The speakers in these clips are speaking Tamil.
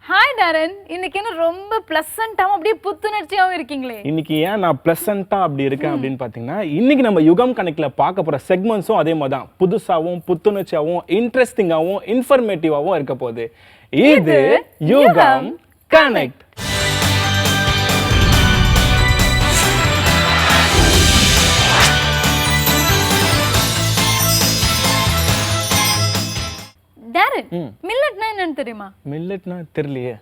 ஹாய் டாரன், இன்னைக்கு என்ன ரொம்ப பிளசண்டாவும் அப்படியே புத்துணர்ச்சியாவும் இருக்கீங்களே? இன்னைக்கு ஏன் நான் பிளசண்டா அப்படி இருக்கேன் அப்படின்னு பாத்தீங்கன்னா, இன்னைக்கு நம்ம யுகம் கனெக்ட்ல பார்க்க போற செக்மெண்ட்ஸும் அதே மாதிரி தான் புதுசாவும் புத்துணர்ச்சியாவும் இன்ட்ரெஸ்டிங்காவும் இன்ஃபர்மேட்டிவாவும் இருக்க போகுது. இது யுகம் கனெக்ட். டாரன், மில்லட்னா என்னன்னு தெரியுமா? மில்லட்னா தெரியலையே.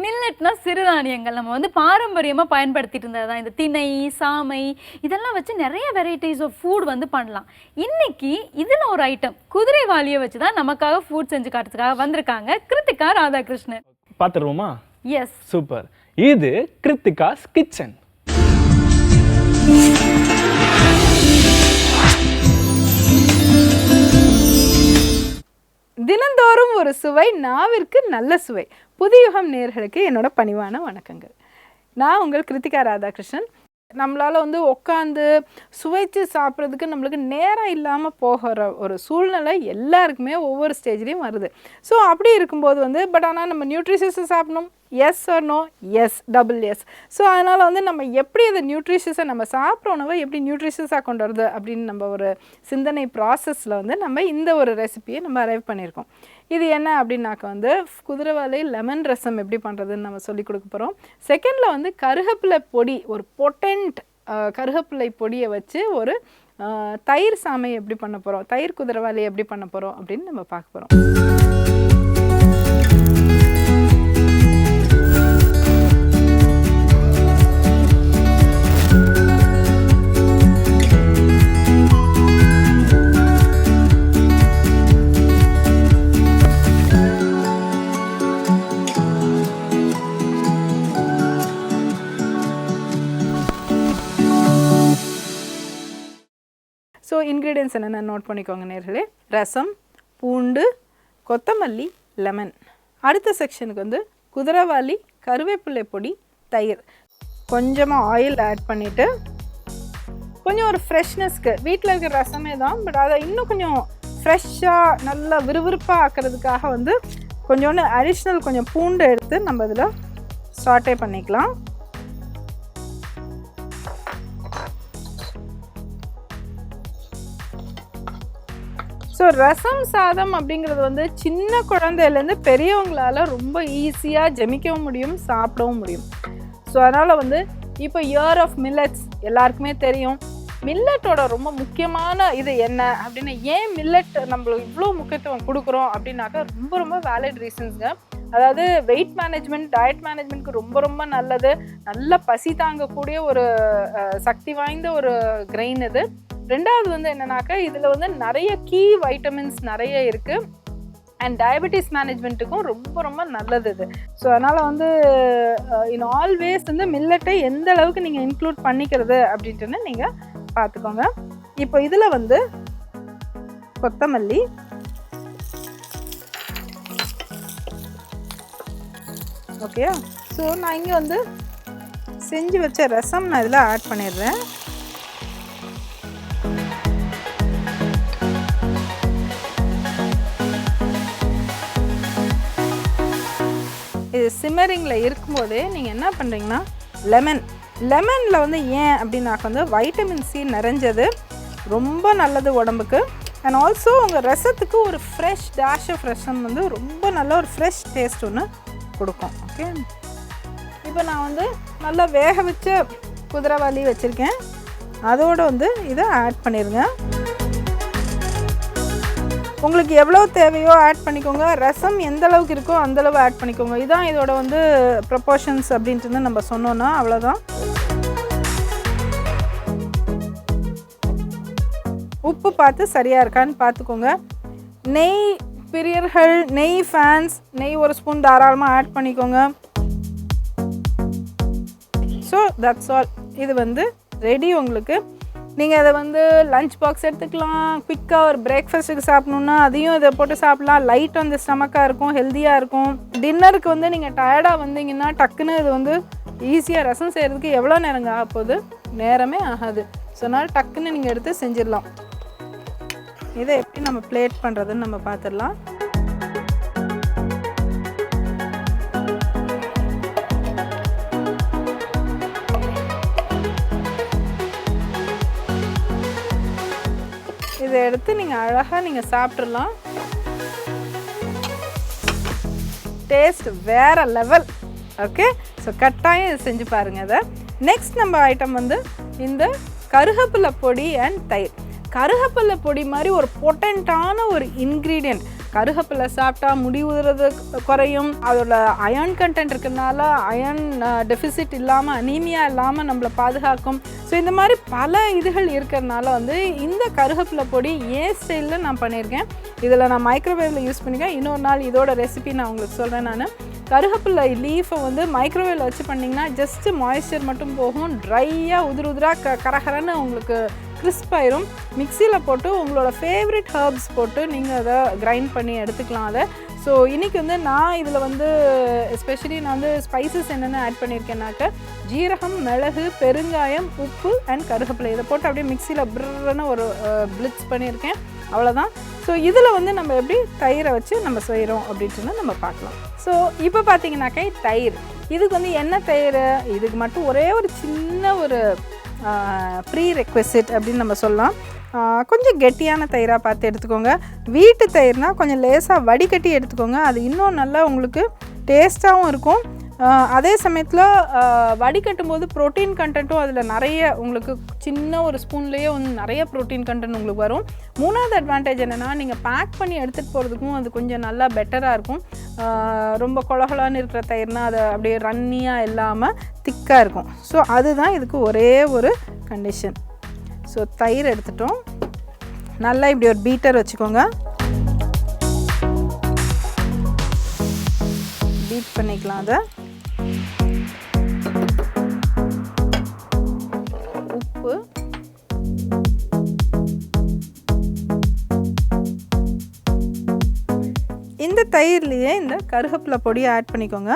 மில்லட்னா சிறுதானியங்கள். நம்ம வந்து பாரம்பரியமா பயன்படுத்திட்டு இருந்ததுதான். இந்த திணை, சாமை இதெல்லாம் வச்சு நிறைய வெரைட்டிஸ் ஆஃப் ஃபுட் வந்து பண்ணலாம். இன்னைக்கு இதுல ஒரு ஐட்டம் குதிரைவாலியை வச்சு தான் நமக்காக ஃபுட் செஞ்சு காட்டுறதுக்காக வந்திருக்காங்க கிருத்திகா ராதாகிருஷ்ணன். பாத்துருவோமா? Yes, super. இது கிருத்திகாஸ் கிச்சன். தினந்தோறும் ஒரு சுவை, நாவிற்கு நல்ல சுவை. புதுயுகம் நேயர்களுக்கு என்னோட பணிவான வணக்கங்கள். நான் உங்கள் கிருத்திகா ராதாகிருஷ்ணன். நம்மளால் வந்து உட்காந்து சுவைச்சு சாப்பிட்றதுக்கு நம்மளுக்கு நேரம் இல்லாமல் போகிற ஒரு சூழ்நிலை எல்லாருக்குமே ஒவ்வொரு ஸ்டேஜ்லேயும் வருது. ஸோ அப்படி இருக்கும்போது வந்து ஆனால் நம்ம நியூட்ரிஷியஸை சாப்பிடணும். Yes or no? Yes, double yes. So அதனால் வந்து நம்ம எப்படி அந்த நியூட்ரிஷியஸை நம்ம சாப்பிட்ற உணவை எப்படி நியூட்ரிஷியஸாக கொண்டு வரது அப்படின்னு நம்ம ஒரு சிந்தனை ப்ராசஸில் வந்து நம்ம இந்த ஒரு ரெசிபியை நம்ம அரைவ் பண்ணியிருக்கோம். இது என்ன அப்படின்னாக்க வந்து குதிரைவாலி லெமன் ரசம் எப்படி பண்ணுறதுன்னு நம்ம சொல்லிக் கொடுக்க போகிறோம். செகண்டில் வந்து கருகப்பிள்ளை பொடி, ஒரு பொட்டன்ட் கருகப்பிள்ளை பொடியை வச்சு ஒரு தயிர் சாமை எப்படி பண்ண போகிறோம், தயிர் குதிரைவாலி எப்படி பண்ண போகிறோம் அப்படின்னு நம்ம பார்க்க போகிறோம். ஸோ இன்க்ரீடியன்ஸ் என்னென்ன நோட் பண்ணிக்கோங்க நேர்களே. ரசம், பூண்டு, கொத்தமல்லி, லெமன். அடுத்த செக்ஷனுக்கு வந்து குதிரைவாலி, கருவேப்பிலை பொடி, தயிர். கொஞ்சமாக ஆயில் ஆட் பண்ணிவிட்டு கொஞ்சம் ஒரு ஃப்ரெஷ்னஸ்க்கு வீட்டில் இருக்கிற ரசமே தான், பட் அதை இன்னும் கொஞ்சம் ஃப்ரெஷ்ஷாக நல்லா விறுவிறுப்பாக ஆக்கிறதுக்காக வந்து கொஞ்சோண்டு அடிஷ்னல் கொஞ்சம் பூண்டு எடுத்து நம்ம இதில் சாட்டே பண்ணிக்கலாம். ஸோ ரசம் சாதம் அப்படிங்கிறது வந்து சின்ன குழந்தையிலேருந்து பெரியவங்களால் ரொம்ப ஈஸியாக ஜெமிக்கவும் முடியும், சாப்பிடவும் முடியும். ஸோ அதனால் வந்து இப்போ இயர் ஆஃப் மில்லட்ஸ் எல்லாருக்குமே தெரியும். மில்லட்டோட ரொம்ப முக்கியமான இது என்ன அப்படின்னு, ஏன் மில்லட் நம்மளுக்கு இவ்வளோ முக்கியத்துவம் கொடுக்குறோம் அப்படின்னாக்கா ரொம்ப ரொம்ப வேலிட் ரீசன்ஸுங்க. அதாவது வெயிட் மேனேஜ்மெண்ட், டயட் மேனேஜ்மெண்ட்க்கு ரொம்ப ரொம்ப நல்லது. நல்ல பசி தாங்கக்கூடிய ஒரு சக்தி வாய்ந்த ஒரு கிரெயின் இது. ரெண்டாவது வந்து என்னன்னாக்கா இதில் வந்து நிறைய கீ வைட்டமின்ஸ் நிறைய இருக்குது. அண்ட் டயபெட்டிஸ் மேனேஜ்மெண்ட்டுக்கும் ரொம்ப ரொம்ப நல்லது இது. ஸோ அதனால் வந்து இன் ஆல்வேஸ் வந்து மில்லட்டை எந்த அளவுக்கு நீங்கள் இன்க்ளூட் பண்ணிக்கிறது அப்படின்ட்டுன்னு நீங்கள் பார்த்துக்கோங்க. இப்போ இதில் வந்து கொத்தமல்லி, ஓகே. ஸோ நான் இங்கே வந்து செஞ்சு வச்ச ரசம் நான் இதில் ஆட் பண்ணிடுறேன். இது சிம்மரிங்கில் இருக்கும்போதே நீங்கள் என்ன பண்ணுறீங்கன்னா லெமனில் வந்து ஏன் அப்படின்னாக்க வந்து வைட்டமின் சி நிறைஞ்சது, ரொம்ப நல்லது உடம்புக்கு. அண்ட் ஆல்சோ உங்கள் ரசத்துக்கு ஒரு ஃப்ரெஷ் டேஷ் ஆஃப் ரசம் வந்து ரொம்ப நல்ல ஒரு ஃப்ரெஷ் டேஸ்ட் ஒன்று கொடுக்கும். ஓகே, இப்போ நான் வந்து நல்லா வேக வச்ச குதிரைவாலி வச்சுருக்கேன், அதோடு வந்து இதை ஆட் பண்ணிடுங்க. உங்களுக்கு எவ்வளோ தேவையோ ஆட் பண்ணிக்கோங்க. ரசம் எந்த அளவுக்கு இருக்கோ அந்தளவு ஆட் பண்ணிக்கோங்க. இதுதான் இதோட வந்து ப்ரொப்போர்ஷன்ஸ் அப்படின்ட்டு நம்ம சொன்னோன்னா அவ்வளோதான். உப்பு பார்த்து சரியாக இருக்கான்னு பார்த்துக்கோங்க. நெய் பிரியர்கள், நெய் ஃபேன்ஸ், நெய் ஒரு ஸ்பூன் தாராளமாக ஆட் பண்ணிக்கோங்க. So that's all. இது வந்து ரெடி உங்களுக்கு. நீங்கள் அதை வந்து லஞ்ச் பாக்ஸ் எடுத்துக்கலாம், குயிக்காக ஒரு பிரேக்ஃபாஸ்ட்டுக்கு சாப்பிட்ணுன்னா அதையும் இதை போட்டு சாப்பிட்லாம். லைட் வந்து ஸ்டமக்காக இருக்கும், ஹெல்த்தியாக இருக்கும். டின்னருக்கு வந்து நீங்கள் டயர்டாக வந்தீங்கன்னா டக்குன்னு இது வந்து ஈஸியாக ரசம் செய்கிறதுக்கு எவ்வளோ நேரங்க ஆக போகுது? நேரமே ஆகாது. ஸோ அதனால் டக்குன்னு நீங்கள் எடுத்து செஞ்சிடலாம். இதை எப்படி நம்ம பிளேட் பண்ணுறதுன்னு நம்ம பார்த்துடலாம். எடுத்து நீங்கள் அழகாக நீங்கள் சாப்பிட்றலாம். டேஸ்ட் வேற லெவல். ஓகே, ஸோ கட்டாயம் இது செஞ்சு பாருங்கள். அதை நெக்ஸ்ட் நம்ம ஐட்டம் வந்து இந்த கருகப்பில்லை பொடி அண்ட் தயிர். கருகப்பில்லை பொடி மாதிரி ஒரு பொட்டன்ட்டான ஒரு இன்க்ரீடியன்ட். கருகப்பில்லை சாப்பிட்டா முடி உதிரது குறையும், அதோட அயர்ன் கண்டென்ட் இருக்கிறதுனால அயர்ன் டெஃபிசிட் இல்லாமல் அனீமியா இல்லாமல் நம்மளை பாதுகாக்கும். ஸோ இந்த மாதிரி பல இதுகள் இருக்கிறதுனால வந்து இந்த கருகப்பில்லை பொடி ஏன் ஸ்டைலில் நான் பண்ணியிருக்கேன். இதில் நான் மைக்ரோவேவில் யூஸ் பண்ணிக்கிறேன். இன்னொரு நாள் இதோட ரெசிபி நான் உங்களுக்கு சொல்கிறேன். நான் கருகப்பில்லை லீஃபை வந்து மைக்ரோவேவில் வச்சு பண்ணிங்கன்னா ஜஸ்ட்டு மாய்ஸ்சர் மட்டும் போகும், ட்ரையாக உதிராக கரகரன்னு உங்களுக்கு கிறிஸ்பாயிரும். மிக்சியில் போட்டு உங்களோட ஃபேவரட் ஹர்ப்ஸ் போட்டு நீங்கள் அதை கிரைண்ட் பண்ணி எடுத்துக்கலாம் அதை. ஸோ இன்றைக்கி வந்து நான் இதில் வந்து எஸ்பெஷலி நான் வந்து ஸ்பைசஸ் என்னென்ன ஆட் பண்ணியிருக்கேன்னாக்க ஜீரகம், மிளகு, பெருங்காயம், உப்பு அண்ட் கருகப்பில்லை இதை போட்டு அப்படியே மிக்சியில் பிர்ன்னு ஒரு பிளிட்ஸ் பண்ணியிருக்கேன். அவ்வளோதான். ஸோ இதில் வந்து நம்ம எப்படி தயிரை வச்சு நம்ம செய்கிறோம் அப்படின்ட்டு நம்ம பார்க்கலாம். ஸோ இப்போ பார்த்தீங்கன்னாக்கா தயிர், இதுக்கு வந்து என்ன தயிர், இதுக்கு மட்டும் ஒரே ஒரு சின்ன ஒரு ப்ரீ ரெக்வெசிட் அப்படின்னு நம்ம சொல்லலாம். கொஞ்சம் கெட்டியான தயிராக பார்த்து எடுத்துக்கோங்க. வீட்டு தயிர்னால் கொஞ்சம் லேசாக வடிகட்டி எடுத்துக்கோங்க. அது இன்னும் நல்லா உங்களுக்கு டேஸ்ட்டாகவும் இருக்கும். அதே சமயத்தில் வடிகட்டும் போது ப்ரோட்டீன் கண்டென்ட்டும் அதில் நிறைய உங்களுக்கு சின்ன ஒரு ஸ்பூன்லேயே வந்து நிறைய ப்ரோட்டீன் கண்டென்ட் உங்களுக்கு வரும். மூணாவது அட்வான்டேஜ் என்னென்னா நீங்கள் பேக் பண்ணி எடுத்துகிட்டு போகிறதுக்கும் அது கொஞ்சம் நல்லா பெட்டராக இருக்கும். ரொம்ப கொலகொலான்னு இருக்கிற தயிர்னால் அது அப்படியே ரன்னியாக இல்லாமல் திக்காக இருக்கும். ஸோ அதுதான் இதுக்கு ஒரே ஒரு கண்டிஷன். ஸோ தயிர் எடுத்துட்டோம். நல்லா இப்படி ஒரு பீட்டர் வச்சுக்கோங்க. பீட் பண்ணிக்கலாம். அதை உப்பு, இந்த தயிர்லேயே இந்த கருகப்பில்லை பொடியை ஆட் பண்ணிக்கோங்க.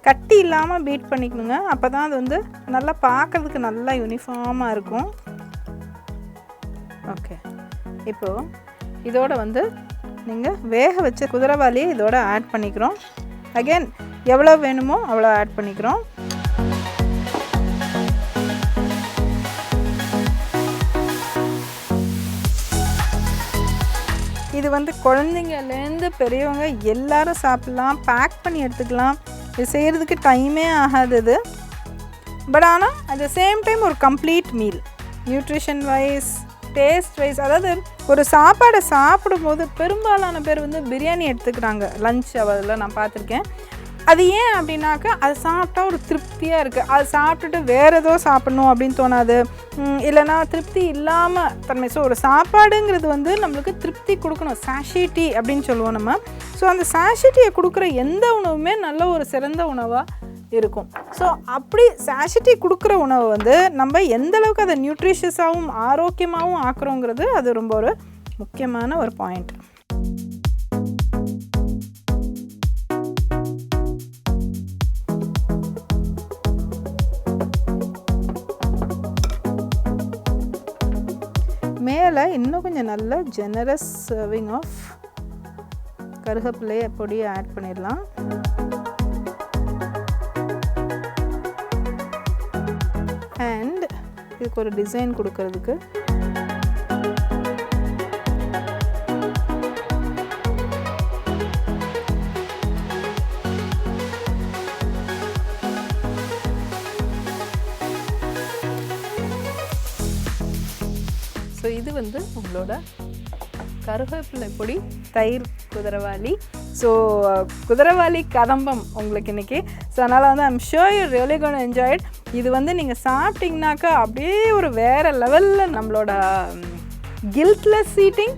கட்டி இல்லாமல் பீட் பண்ணிக்கணுங்க. அப்போ தான் அது வந்து நல்லா பார்க்குறதுக்கு நல்லா யூனிஃபார்மாக இருக்கும். ஓகே, இப்போது இதோட வந்து நீங்கள் வேக வச்ச குதிரைவாலியை இதோட ஆட் பண்ணிக்கிறோம். அகெயின் எவ்வளோ வேணுமோ அவ்வளோ ஆட் பண்ணிக்கிறோம். இது வந்து குழந்தைங்கலேருந்து பெரியவங்க எல்லாரும் சாப்பிட்லாம், பேக் பண்ணி எடுத்துக்கலாம். இது செய்கிறதுக்கு டைமே ஆகாது இது. பட் ஆனால் அட் த சேம் டைம் ஒரு complete meal, nutrition wise, taste wise. அதாவது ஒரு சாப்பாடை சாப்பிடும்போது பெரும்பாலான பேர் வந்து பிரியாணி எடுத்துக்கிறாங்க லஞ்ச் அவரில் நான் பார்த்துருக்கேன். அது ஏன் அப்படின்னாக்கா அது சாப்பிட்டா ஒரு திருப்தியாக இருக்குது. அது சாப்பிட்டுட்டு வேறு ஏதோ சாப்பிட்ணும் அப்படின்னு தோணாது, இல்லைனா திருப்தி இல்லாமல் தன்மை. ஸோ ஒரு சாப்பாடுங்கிறது வந்து நம்மளுக்கு திருப்தி கொடுக்கணும், சாஷிட்டி அப்படின்னு சொல்லுவோம் நம்ம. ஸோ அந்த சாஷிட்டியை கொடுக்குற எந்த உணவுமே நல்ல ஒரு சிறந்த உணவாக இருக்கும். ஸோ அப்படி சாஷிட்டி கொடுக்குற உணவை வந்து நம்ம எந்த அளவுக்கு அதை நியூட்ரிஷியஸாகவும் ஆரோக்கியமாகவும் ஆக்குறோங்கிறது அது ரொம்ப ஒரு முக்கியமான ஒரு பாயிண்ட். மேலே இன்னும் கொஞ்சம் நல்ல ஜெனரஸ் சர்விங் ஆஃப் கருகப்பில்லை பொடியை ஆட் பண்ணிடலாம். அண்ட் இதுக்கு ஒரு டிசைன் கொடுக்கறதுக்கு ஸோ இது வந்து உங்களோட கருவேப்பிலை பொடி தயிர் குதிரைவாலி. ஸோ குதிரைவாலி கதம்பம் உங்களுக்கு இன்றைக்கி. ஸோ அதனால் வந்து I'm sure you really gonna enjoy it. இது வந்து நீங்கள் சாப்பிட்டிங்கனாக்கா அப்படியே ஒரு வேறு லெவலில் நம்மளோட கில்ட்லெஸ் ஈட்டிங்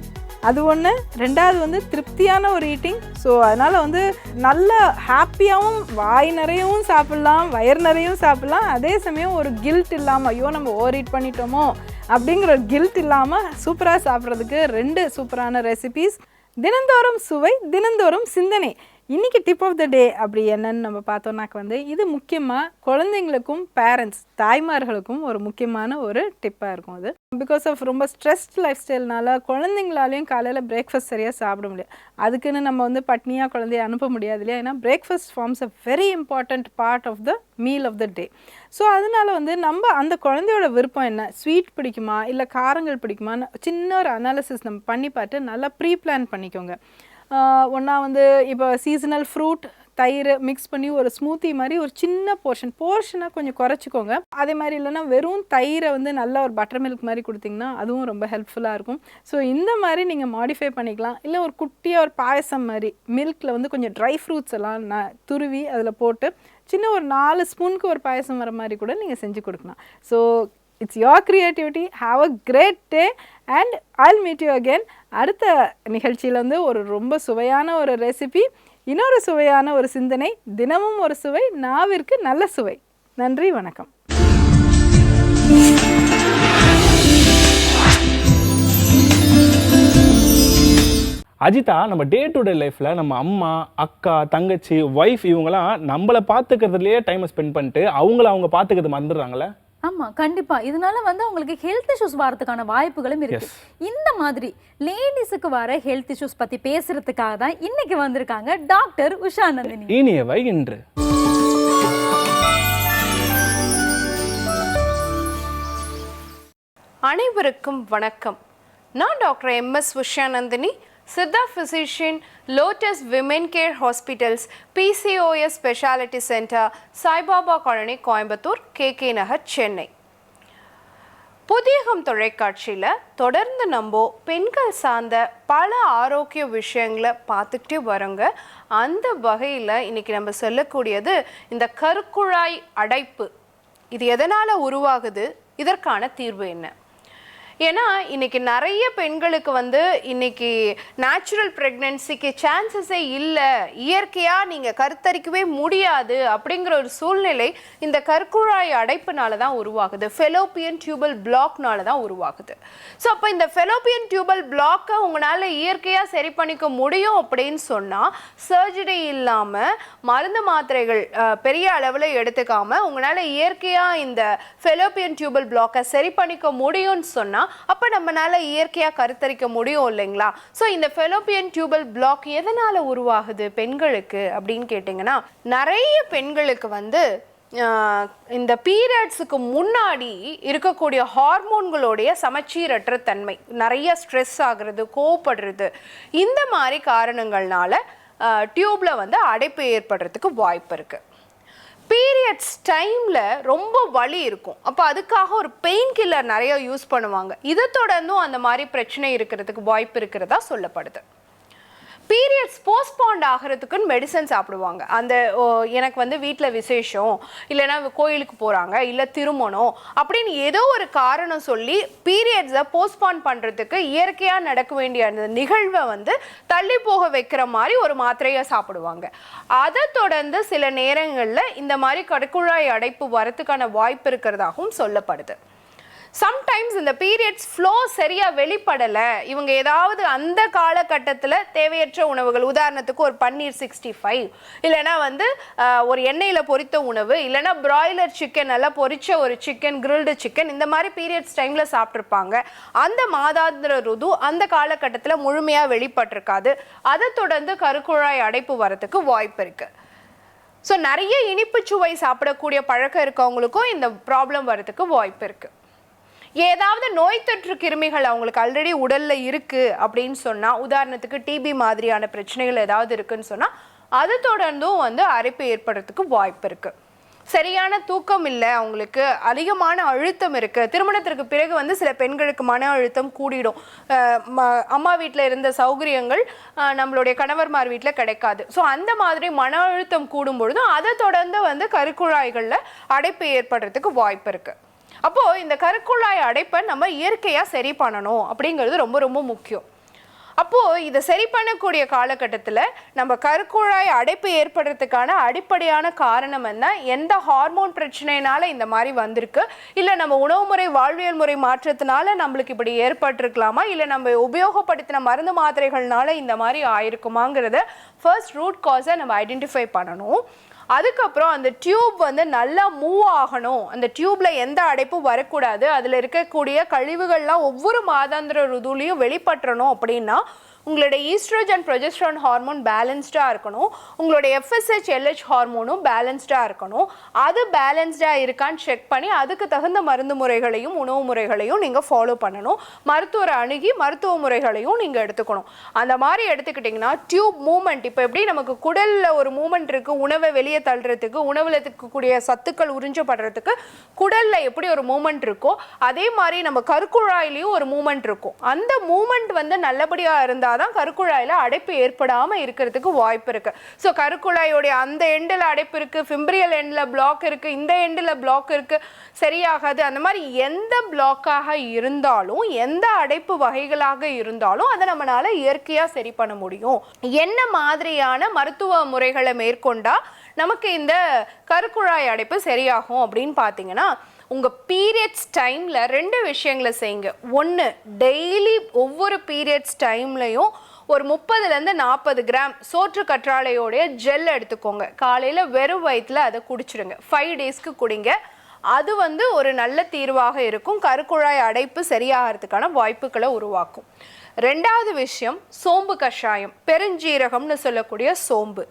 அது ஒன்று. ரெண்டாவது வந்து திருப்தியான ஒரு ஈட்டிங். ஸோ அதனால் வந்து நல்ல ஹாப்பியாகவும் வாய் நிறையவும் சாப்பிட்லாம், வயிறு நிறையவும் சாப்பிட்லாம். அதே சமயம் ஒரு கில்ட் இல்லாமல் ஐயோ நம்ம ஓவர் ஈட் பண்ணிட்டோமோ அப்படிங்கிற ஒரு கில்ட் இல்லாமல் சூப்பராக சாப்பிட்றதுக்கு 2 சூப்பரான ரெசிபீஸ். தினந்தோறும் சுவை, தினந்தோறும் சிந்தனை. இன்றைக்கி டிப் ஆஃப் த டே அப்படி என்னன்னு நம்ம பார்த்தோம்னாக்க வந்து இது முக்கியமாக குழந்தைங்களுக்கும் பேரண்ட்ஸ் தாய்மார்களுக்கும் ஒரு முக்கியமான ஒரு டிப்பாக இருக்கும் அது. பிகாஸ் ஆஃப் ரொம்ப ஸ்ட்ரெஸ்ட் லைஃப் ஸ்டைல்னால குழந்தைங்களாலையும் காலையில் பிரேக்ஃபாஸ்ட் சரியாக சாப்பிட முடியாது. அதுக்குன்னு நம்ம வந்து பட்னியாக குழந்தைய அனுப்ப முடியாது இல்லையா? ஏன்னா breakfast forms a very important part of the meal of the day. So அதனால வந்து நம்ம அந்த குழந்தையோட விருப்பம் என்ன, ஸ்வீட் பிடிக்குமா இல்லை காரங்கள் பிடிக்குமான்னு சின்ன ஒரு அனாலிசிஸ் நம்ம பண்ணி பார்த்து நல்லா ப்ரீ பிளான் பண்ணிக்கோங்க. ஒன்றா வந்து இப்போ சீசனல் ஃப்ரூட் தயிர் மிக்ஸ் பண்ணி ஒரு ஸ்மூத்தி மாதிரி ஒரு சின்ன போர்ஷனை கொஞ்சம் குறைச்சிக்கோங்க. அதே மாதிரி இல்லைன்னா வெறும் தயிரை வந்து நல்ல ஒரு பட்டர் மில்க் மாதிரி கொடுத்திங்கன்னா அதுவும் ரொம்ப ஹெல்ப்ஃபுல்லாக இருக்கும். ஸோ இந்த மாதிரி நீங்கள் மாடிஃபை பண்ணிக்கலாம். இல்லை ஒரு குட்டியாக ஒரு பாயசம் மாதிரி மில்கில் வந்து கொஞ்சம் ட்ரை ஃப்ரூட்ஸ் எல்லாம் துருவி அதில் போட்டு சின்ன ஒரு 4 ஸ்பூனுக்கு ஒரு பாயசம் வர மாதிரி கூட நீங்கள் செஞ்சு கொடுக்கலாம். So it's your creativity. Have a great day and I'll meet you again. அடுத்த நிகழ்ச்சியில் வந்து ஒரு ரொம்ப சுவையான ஒரு ரெசிபி, இன்னொரு சுவையான ஒரு சிந்தனை, தினமும் ஒரு சுவை, நாவிற்கு நல்ல சுவை. நன்றி, வணக்கம். அஜிதா, நம்ம டே டு டே லைஃப்ல நம்ம அம்மா, அக்கா, தங்கச்சி, ஒய்ஃப் இவங்கலாம் நம்மளை பார்த்துக்கிறதுலயே டைமை ஸ்பெண்ட் பண்ணிட்டு அவங்க பார்த்துக்கிறது மறந்துடுறாங்களே. ஆமா, கண்டிப்பா. இதனால வந்து உங்களுக்கு ஹெல்த் இஷ்யூஸ் வரதுக்கான வாய்ப்புகளும் இருக்கு. இந்த மாதிரி லேடிஸுக்கு வர ஹெல்த் இஷ்யூஸ் பத்தி பேசுறதுக்காக தான் இன்னைக்கு வந்திருக்காங்க டாக்டர் உஷா நந்தினி. இனியவை இன்று. அனைவருக்கும் வணக்கம். நான் doctor MS Usha Nandini, Siddha physician, Lotus women care hospitals, PCOS speciality centre, Saibaba colony, Coimbatore, KK Nagar, Chennai. Puthiyagam தொலைக்காட்சியில் தொடர்ந்து நம்ம பெண்கள் சார்ந்த பல ஆரோக்கிய விஷயங்களை பார்த்துக்கிட்டே வரோங்க. அந்த வகையில் இன்னைக்கு நம்ம சொல்லக்கூடியது இந்த கருக்குழாய் அடைப்பு. இது எதனால் உருவாகுது, இதற்கான தீர்வு என்ன? ஏன்னா இன்னைக்கு நிறைய பெண்களுக்கு வந்து இன்னைக்கு நேச்சுரல் ப்ரெக்னென்சிக்கு சான்சஸே இல்லை, இயற்கையாக நீங்கள் கருத்தரிக்கவே முடியாது அப்படிங்கிற ஒரு சூழ்நிலை இந்த கருக்குழாய் அடைப்புனால தான் உருவாகுது. ஃபெலோப்பியன் டியூபல் பிளாக்னால தான் உருவாகுது. ஸோ அப்போ இந்த ஃபெலோப்பியன் டியூபல் பிளாக்கை உங்களால் இயற்கையாக சரி பண்ணிக்க முடியும் அப்படின்னு சொன்னால், சர்ஜரி இல்லாமல் மருந்து மாத்திரைகள் பெரிய அளவில் எடுத்துக்காமல் உங்களால் இயற்கையாக இந்த ஃபெலோப்பியன் டியூபல் பிளாக்கை சரி பண்ணிக்க முடியும்னு சொன்னால் அப்ப நம்மளால இயற்கையா கருத்தரிக்க முடியும் இல்லைங்களா? சோ இந்த ஃபெலோப்பியன் டியூபல் பிளாக் எதனால உருவாகுது பெண்களுக்கு அப்படின்னு கேட்டிங்கன்னா, நிறைய பெண்களுக்கு வந்து இந்த பீரியட்ஸுக்கு முன்னாடி இருக்கக்கூடிய ஹார்மோன்களுடைய சமச்சீரற்ற தன்மை, நிறைய ஸ்ட்ரெஸ் ஆகுறது, கோவப்படுறது, இந்த மாதிரி காரணங்கள்னால டியூப்ல வந்து அடைப்பு ஏற்படுறதுக்கு வாய்ப்பு இருக்கு. பீரியட்ஸ் டைமில் ரொம்ப வலி இருக்கும். அப்போ அதுக்காக ஒரு பெயின் கில்லர் நிறைய யூஸ் பண்ணுவாங்க. இதை தொடர்ந்தும் அந்த மாதிரி பிரச்சனை இருக்கிறதுக்கு வாய்ப்பு இருக்கிறதா சொல்லப்படுது. பீரியட்ஸ் போஸ்ட்பாண்ட் ஆகிறதுக்குன்னு மெடிசன் சாப்பிடுவாங்க. அந்த எனக்கு வந்து வீட்டில் விசேஷம், இல்லைன்னா கோயிலுக்கு போகிறாங்க, இல்லை திருமணம் அப்படின்னு ஏதோ ஒரு காரணம் சொல்லி பீரியட்ஸை போஸ்ட்பாண்ட் பண்ணுறதுக்கு இயற்கையாக நடக்க வேண்டிய அந்த நிகழ்வை வந்து தள்ளி போக வைக்கிற மாதிரி ஒரு மாத்திரையை சாப்பிடுவாங்க. அதை தொடர்ந்து சில நேரங்களில் இந்த மாதிரி கருக்குழாய் அடைப்பு வரத்துக்கான வாய்ப்பு இருக்கிறதாகவும் சொல்லப்படுது. சம்டைம்ஸ் இந்த பீரியட்ஸ் ஃப்ளோ சரியாக வெளிப்படலை, இவங்க ஏதாவது அந்த காலகட்டத்தில் தேவையற்ற உணவுகள், உதாரணத்துக்கு ஒரு பன்னீர் 65, இல்லைனா வந்து ஒரு எண்ணெயில் பொரித்த உணவு, இல்லைனா பிராய்லர் சிக்கன், நல்லா பொரிச்ச ஒரு சிக்கன், கிரில்டு சிக்கன், இந்த மாதிரி பீரியட்ஸ் டைமில் சாப்பிட்ருப்பாங்க. அந்த மாதாந்திர ருது அந்த காலகட்டத்தில் முழுமையாக வெளிப்பட்டிருக்காது. அதை தொடர்ந்து கருக்குழாய் அடைப்பு வரத்துக்கு வாய்ப்பு இருக்குது. ஸோ நிறைய இனிப்பு சுவை சாப்பிடக்கூடிய பழக்கம் இருக்கவங்களுக்கும் இந்த ப்ராப்ளம் வரதுக்கு வாய்ப்பு இருக்குது. ஏதாவது நோய் தொற்று கிருமிகள் அவங்களுக்கு ஆல்ரெடி உடல்ல இருக்கு அப்படின்னு சொன்னா, உதாரணத்துக்கு டிபி மாதிரியான பிரச்சனைகள் ஏதாவது இருக்குன்னு சொன்னா, அது தொடர்ந்தும் வந்து அடைப்பு ஏற்படுறதுக்கு வாய்ப்பு இருக்கு. சரியான தூக்கம் இல்லை, அவங்களுக்கு அதிகமான அழுத்தம் இருக்கு. திருமணத்திற்கு பிறகு வந்து சில பெண்களுக்கு மன அழுத்தம் கூடிடும். அம்மா வீட்டில் இருந்த சௌகரியங்கள் நம்மளுடைய கணவர்மார் வீட்டில் கிடைக்காது. ஸோ அந்த மாதிரி மன அழுத்தம் கூடும் பொழுதும் அதை தொடர்ந்து வந்து கருக்குழாய்களில் அடைப்பு ஏற்படுறதுக்கு வாய்ப்பு இருக்கு. அப்போது இந்த கருக்குழாய் அடைப்பை நம்ம இயற்கையாக சரி பண்ணணும் அப்படிங்கிறது ரொம்ப ரொம்ப முக்கியம். அப்போ இதை சரி பண்ணக்கூடிய காலகட்டத்தில் நம்ம கருக்குழாய் அடைப்பு ஏற்படுறதுக்கான அடிப்படையான காரணம் என்ன, எந்த ஹார்மோன் பிரச்சனைனால இந்த மாதிரி வந்திருக்கு, இல்லை நம்ம உணவு முறை வாழ்வியல் முறை மாற்றத்தினால நம்மளுக்கு இப்படி ஏற்பட்டிருக்கலாமா, இல்லை நம்ம உபயோகப்படுத்தின மருந்து மாத்திரைகள்னால இந்த மாதிரி ஆயிருக்குமாங்கிறத ஃபர்ஸ்ட் ரூட் காஸை நம்ம ஐடென்டிஃபை பண்ணணும். அதுக்கப்புறம் அந்த டியூப் வந்து நல்லா மூவ் ஆகணும், அந்த டியூப்ல எந்த அடைப்பும் வரக்கூடாது, அதில் இருக்கக்கூடிய கழிவுகள்லாம் ஒவ்வொரு மாதாந்திர ருதுலையும் வெளிப்பற்றணும் அப்படின்னா உங்களுடைய ஈஸ்ட்ரோஜன் ப்ரொஜெஸ்ட்ரான் ஹார்மோன் பேலன்ஸ்டாக இருக்கணும், உங்களுடைய FSH LH ஹார்மோனும் பேலன்ஸ்டாக இருக்கணும். அது பேலன்ஸ்டாக இருக்கான்னு செக் பண்ணி அதுக்கு தகுந்த மருந்து முறைகளையும் உணவு முறைகளையும் நீங்கள் ஃபாலோ பண்ணணும். மருத்துவரை அணுகி மருத்துவ முறைகளையும் நீங்கள் எடுத்துக்கணும். அந்த மாதிரி எடுத்துக்கிட்டிங்கன்னா டியூப் மூமெண்ட், இப்போ எப்படி நமக்கு குடலில் ஒரு மூமெண்ட் இருக்குது, உணவை வெளியே தள்ளுறதுக்கு, உணவில் இருக்கக்கூடிய சத்துக்கள் உறிஞ்சப்படுறதுக்கு குடலில் எப்படி ஒரு மூமெண்ட் இருக்கோ அதே மாதிரி நம்ம கருக்குழாயிலையும் ஒரு மூமெண்ட் இருக்கும். அந்த மூமெண்ட் வந்து நல்லபடியாக இருந்தால் தான் கருக்குழாயில் அடைப்பு ஏற்படாமல் இருக்கிறதுக்கு வாய்ப்பு இருக்கு. ஸோ கருக்குழாயோடைய அந்த எண்டில் அடைப்பு இருக்கு, ஃபிம்பரியல் எண்டில் பிளாக் இருக்கு, இந்த எண்டில் பிளாக் இருக்கு, சரியாகாது, அந்த மாதிரி எந்த பிளாக்காக இருந்தாலும் எந்த அடைப்பு வகைகளாக இருந்தாலும் அதை நம்மளால இயற்கையாக சரி பண்ண முடியும். என்ன மாதிரியான மருத்துவ முறைகளை மேற்கொண்டா நமக்கு இந்த கருக்குழாய் அடைப்பு சரியாகும் அப்படின்னு பார்த்தீங்கன்னா, உங்கள் பீரியட்ஸ் டைமில் 2 விஷயங்களை செய்யுங்க. ஒன்று, டெய்லி ஒவ்வொரு பீரியட்ஸ் டைம்லையும் ஒரு 30லேருந்து 40 கிராம் சோற்று கற்றாழையோடைய ஜெல் எடுத்துக்கோங்க. காலையில் வெறும் வயிற்றில் அதை குடிச்சிடுங்க. 5 டேஸ்க்கு குடிங்க. அது வந்து ஒரு நல்ல தீர்வாக இருக்கும், கருக்குழாய் அடைப்பு சரியாகிறதுக்கான வாய்ப்புகளை உருவாக்கும். 2வது விஷயம், சோம்பு கஷாயம், பெருஞ்சீரகம்னு சொல்லக்கூடிய சோம்பு.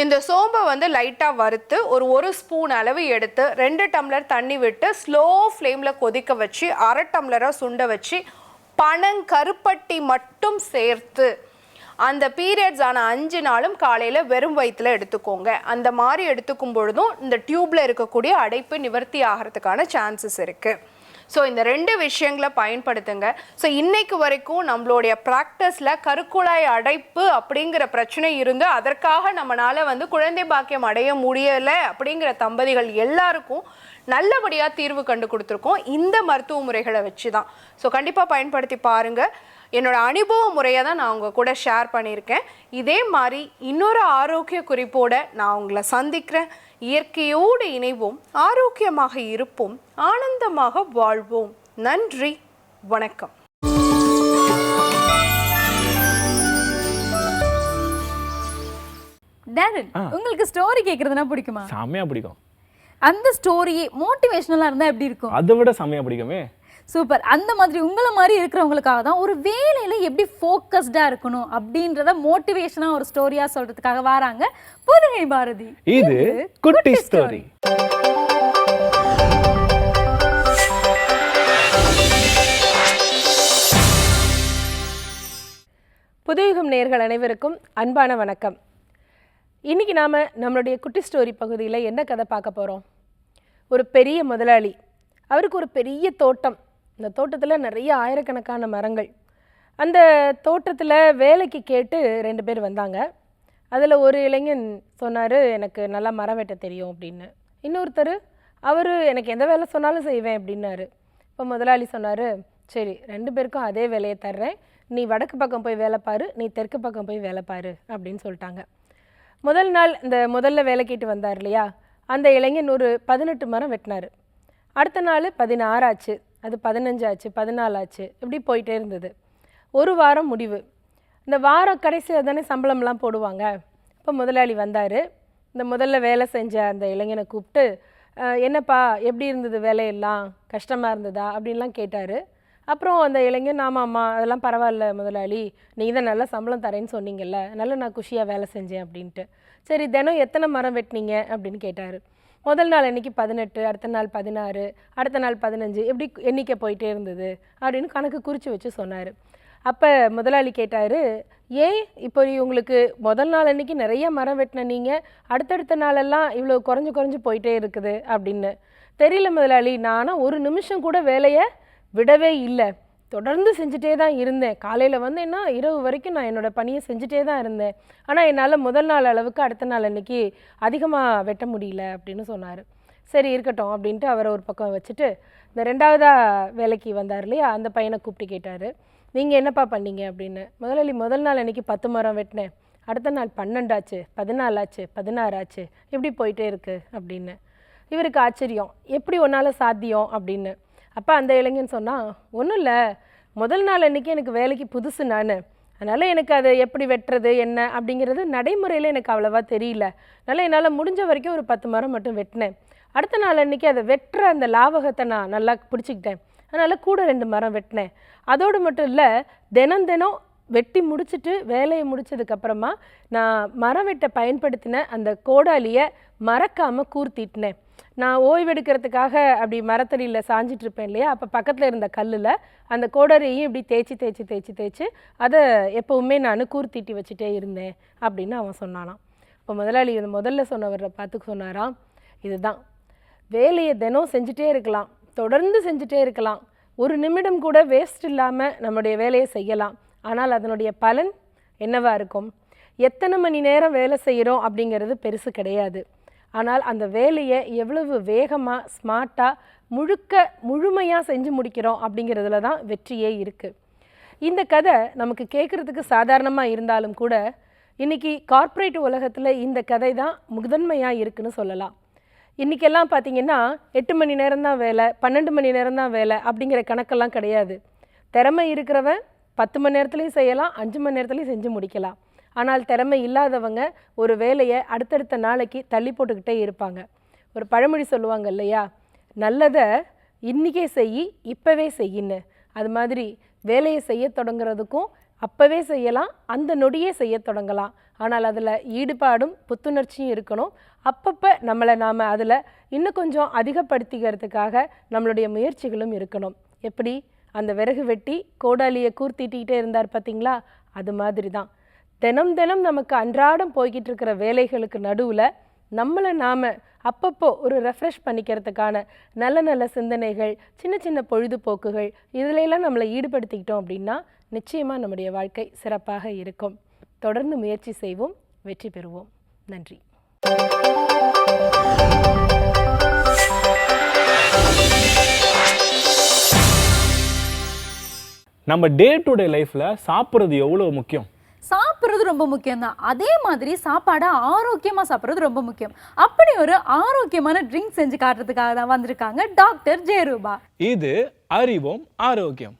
இந்த சோம்பை வந்து லைட்டாக வறுத்து ஒரு ஸ்பூன் அளவு எடுத்து 2 டம்ளர் தண்ணி விட்டு ஸ்லோ ஃப்ளேமில் கொதிக்க வச்சு 1/2 டம்ளராக சுண்ட வச்சு பனங்கருப்பட்டி மட்டும் சேர்த்து அந்த பீரியட்ஸ் ஆன 5 நாளும் காலையில் வெறும் வயிற்றில் எடுத்துக்கோங்க. அந்த மாதிரி எடுத்துக்கும் பொழுதும் இந்த டியூப்ல இருக்கக்கூடிய அடைப்பு நிவர்த்தி ஆகிறதுக்கான சான்சஸ் இருக்குது. ஸோ இந்த 2 விஷயங்களை பயன்படுத்துங்க. ஸோ இன்னைக்கு வரைக்கும் நம்மளுடைய ப்ராக்டிஸில் கருக்குழாய் அடைப்பு அப்படிங்கிற பிரச்சனை இருந்து அதற்காக நம்மளால் வந்து குழந்தை பாக்கியம் அடைய முடியலை அப்படிங்கிற தம்பதிகள் எல்லாருக்கும் நல்லபடியாக தீர்வு கண்டு கொடுத்துருக்கோம் இந்த மருத்துவ முறைகளை வச்சு தான். ஸோ கண்டிப்பாக பயன்படுத்தி பாருங்கள். என்னோட அனுபவ முறையை தான் நான் உங்கள் கூட ஷேர் பண்ணியிருக்கேன். இதே மாதிரி இன்னொரு ஆரோக்கிய குறிப்போடு நான் உங்களை சந்திக்கிறேன். இயற்கையோடு இணைவோம், ஆரோக்கியமாக இருப்போம், ஆனந்தமாக வாழ்வோம். நன்றி, வணக்கம். டேரன், உங்களுக்கு ஸ்டோரி கேட்கறதுனா பிடிக்குமா? செமையா பிடிக்கும். அந்த ஸ்டோரியே மோட்டிவேஷனலா இருந்தா எப்படி இருக்கும்? அதை விட செமையா பிடிக்குமே. சூப்பர். அந்த மாதிரி உங்களை மாதிரி இருக்கிறவங்களுக்காக தான் ஒரு வேலையில எப்படி ஃபோக்கஸ்டா இருக்கணும் அப்படின்றத மோட்டிவேஷனா ஒரு ஸ்டோரியா சொல்றதுக்காக வராங்க புதுகை பாரதி. இது குட்டி ஸ்டோரி. புதுயுகம் நேயர்கள் அனைவருக்கும் அன்பான வணக்கம். இன்னைக்கு நாம நம்மளுடைய குட்டி ஸ்டோரி பகுதியில் என்ன கதை பார்க்க போறோம்? ஒரு பெரிய முதலாளி, அவருக்கு ஒரு பெரிய தோட்டம். இந்த தோட்டத்தில் நிறைய ஆயிரக்கணக்கான மரங்கள். அந்த தோட்டத்தில் வேலைக்கு கேட்டு 2 பேர் வந்தாங்க. அதில் ஒரு இளைஞன் சொன்னார், எனக்கு நல்லா மரம் வெட்ட தெரியும் அப்படின்னு. இன்னொருத்தர், அவர் எனக்கு எந்த வேலை சொன்னாலும் செய்வேன் அப்படின்னாரு. இப்போ முதலாளி சொன்னார், சரி 2 பேருக்கும் அதே வேலையை தர்றேன், நீ வடக்கு பக்கம் போய் வேலை பாரு, நீ தெற்கு பக்கம் போய் வேலை பாரு அப்படின்னு சொல்லிட்டாங்க. முதல் நாள் இந்த முதல்ல வேலை கேட்டு வந்தார் இல்லையா, அந்த இளைஞன் ஒரு 18 மரம் வெட்டினார். அடுத்த நாள் 16 ஆச்சு, அது 15 ஆச்சு, 14 ஆச்சு, இப்படி போயிட்டே இருந்தது. ஒரு வாரம் முடிவு. இந்த வாரம் கடைசியில் தானே சம்பளம்லாம் போடுவாங்க. இப்போ முதலாளி வந்தார். இந்த முதல்ல வேலை செஞ்ச அந்த இளைஞனை கூப்பிட்டு, என்னப்பா எப்படி இருந்தது வேலையெல்லாம், கஷ்டமாக இருந்ததா அப்படின்லாம் கேட்டார். அப்புறம் அந்த இளைஞன், ஆமாம்மா அதெல்லாம் பரவாயில்ல முதலாளி, நீங்கள் தான் நல்லா சம்பளம் தரேன்னு சொன்னீங்கல்ல, நல்லா நான் குஷியாக வேலை செஞ்சேன் அப்படின்ட்டு. சரி தினம் எத்தனை மரம் வெட்டினீங்க அப்படின்னு கேட்டார். முதல் நாள் அன்றைக்கி 18, அடுத்த நாள் 16, அடுத்த நாள் 15, எப்படி எண்ணிக்கை போயிட்டே இருந்தது அப்படின்னு கணக்கு குறித்து வச்சு சொன்னார். அப்போ முதலாளி கேட்டார், ஏன் இப்போ உங்களுக்கு முதல் நாள் அன்றைக்கி நிறைய மரம் வெட்டின நீங்கள் அடுத்தடுத்த நாளெல்லாம் இவ்வளோ குறைஞ்சு போயிட்டே இருக்குது அப்படின்னு. தெரியல முதலாளி, நானும் ஒரு நிமிஷம் கூட வேலையை விடவே இல்லை, தொடர்ந்து செஞ்சுட்டே தான் இருந்தேன். காலையில் வந்தேன்னா இரவு வரைக்கும் நான் என்னோடய பணியை செஞ்சுட்டே தான் இருந்தேன். ஆனால் என்னால் முதல் நாள் அளவுக்கு அடுத்த நாள் அன்றைக்கி அதிகமாக வெட்ட முடியல அப்படின்னு சொன்னார். சரி இருக்கட்டும் அப்படின்ட்டு அவரை ஒரு பக்கம் வச்சுட்டு இந்த 2வதா வேலைக்கு வந்தார் இல்லையா, அந்த பையனை கூப்பிட்டு கேட்டார், நீங்கள் என்னப்பா பண்ணீங்க அப்படின்னு. முதலாளி முதல் நாள் அன்றைக்கி 10 மரம் வெட்டினேன், அடுத்த நாள் 12 ஆச்சு, 14 ஆச்சு, 16 ஆச்சு, இப்படி போயிட்டே இருக்குது அப்படின்னு. இவருக்கு ஆச்சரியம், எப்படி ஒன்றால் சாத்தியம் அப்படின்னு. அப்போ அந்த இளைஞன் சொன்னால், ஒன்றும் இல்லை, முதல் நாள் அன்றைக்கி எனக்கு வேலைக்கு புதுசு நான், அதனால் எனக்கு அதை எப்படி வெட்டுறது என்ன அப்படிங்கிறது நடைமுறையில் எனக்கு அவ்வளோவா தெரியல. அதனால் என்னால் முடிஞ்ச வரைக்கும் ஒரு 10 மரம் மட்டும் வெட்டினேன். அடுத்த நாள் அன்றைக்கி அதை வெட்டுற அந்த லாபகத்தை நான் நல்லா பிடிச்சிக்கிட்டேன், அதனால் கூட 2 மரம் வெட்டினேன். அதோடு மட்டும் இல்லை, தினம் வெட்டி முடிச்சுட்டு வேலையை முடிச்சதுக்கப்புறமா நான் மரம் வெட்ட பயன்படுத்தின அந்த கோடாலியை மறக்காமல் கூர்த்திட்டினேன். நான் ஓய்வெடுக்கிறதுக்காக அப்படி மரத்தடியில் சாஞ்சிட்டு இருப்பேன் இல்லையா, அப்போ பக்கத்தில் இருந்த கல்லில் அந்த கோடாரியையும் இப்படி தேய்ச்சி அதை எப்போவுமே நான் கூர்த்திட்டி வச்சுட்டே இருந்தேன் அப்படின்னு அவன் சொன்னானாம். இப்போ முதலாளி முதல்ல சொன்னவரை பார்த்து சொன்னாராம், இதுதான் வேலையை தினம் செஞ்சுட்டே இருக்கலாம், தொடர்ந்து செஞ்சுட்டே இருக்கலாம், ஒரு நிமிடம் கூட வேஸ்ட் இல்லாமல் நம்முடைய வேலையை செய்யலாம். ஆனால் அதனுடைய பலன் என்னவா இருக்கும்? எத்தனை மணி நேரம் வேலை செய்கிறோம் அப்படிங்கிறது பெருசு கிடையாது. ஆனால் அந்த வேலையை எவ்வளவு வேகமாக ஸ்மார்ட்டாக முழுமையாக செஞ்சு முடிக்கிறோம் அப்படிங்கிறதுல தான் வெற்றியே இருக்குது. இந்த கதை நமக்கு கேட்குறதுக்கு சாதாரணமாக இருந்தாலும் கூட இன்றைக்கி கார்ப்பரேட் உலகத்தில் இந்த கதை தான் முதன்மையாக இருக்குன்னு சொல்லலாம். இன்றைக்கெல்லாம் பார்த்திங்கன்னா 8 மணி நேரம் தான் வேலை, 12 மணி நேரம் தான் வேலை அப்படிங்கிற கணக்கெல்லாம் கிடையாது. திறமை இருக்கிறவன் 10 மணி நேரத்துலையும் செய்யலாம், 5 மணி நேரத்துலையும் செஞ்சு முடிக்கலாம். ஆனால் திறமை இல்லாதவங்க ஒரு வேலையை அடுத்தடுத்த நாளைக்கு தள்ளி போட்டுக்கிட்டே இருப்பாங்க. ஒரு பழமொழி சொல்லுவாங்க இல்லையா, நல்லதை இன்றைக்கே செய், இப்போவே செய்யின்னு. அது மாதிரி வேலையை செய்ய தொடங்குறதுக்கும் அப்போவே செய்யலாம், அந்த நொடியே செய்ய தொடங்கலாம். ஆனால் அதில் ஈடுபாடும் புத்துணர்ச்சியும் இருக்கணும். அப்பப்போ நம்மளை நாம் அதில் இன்னும் கொஞ்சம் அதிகப்படுத்திக்கிறதுக்காக நம்மளுடைய முயற்சிகளும் இருக்கணும். எப்படி அந்த விறகு வெட்டி கோடாலியை கூர்த்திட்டிகிட்டே இருந்தார் பார்த்தீங்களா, அது மாதிரி தான் தினம் நமக்கு அன்றாடம் போய்கிட்டு இருக்கிற வேலைகளுக்கு நடுவில் நம்மளை நாம் அப்பப்போ ஒரு ரெஃப்ரெஷ் பண்ணிக்கிறதுக்கான நல்ல சிந்தனைகள், சின்ன பொழுதுபோக்குகள் இதிலெல்லாம் நம்மளை ஈடுபடுத்திக்கிட்டோம் அப்படின்னா நிச்சயமாக நம்முடைய வாழ்க்கை சிறப்பாக இருக்கும். தொடர்ந்து முயற்சி செய்வோம், வெற்றி பெறுவோம். நன்றி. நம்ம டே டு டே லைஃப்ல சாப்பிட்றது எவ்வளவு முக்கியம்? சாப்பிட்றது ரொம்ப முக்கியம் தான். அதே மாதிரி சாப்பாடை ஆரோக்கியமாக சாப்பிட்றது ரொம்ப முக்கியம். அப்படி ஒரு ஆரோக்கியமான ட்ரிங்க் செஞ்சு காட்டுறதுக்காக தான் வந்திருக்காங்க டாக்டர் ஜெயரூபா. இது அறிவோம் ஆரோக்கியம்.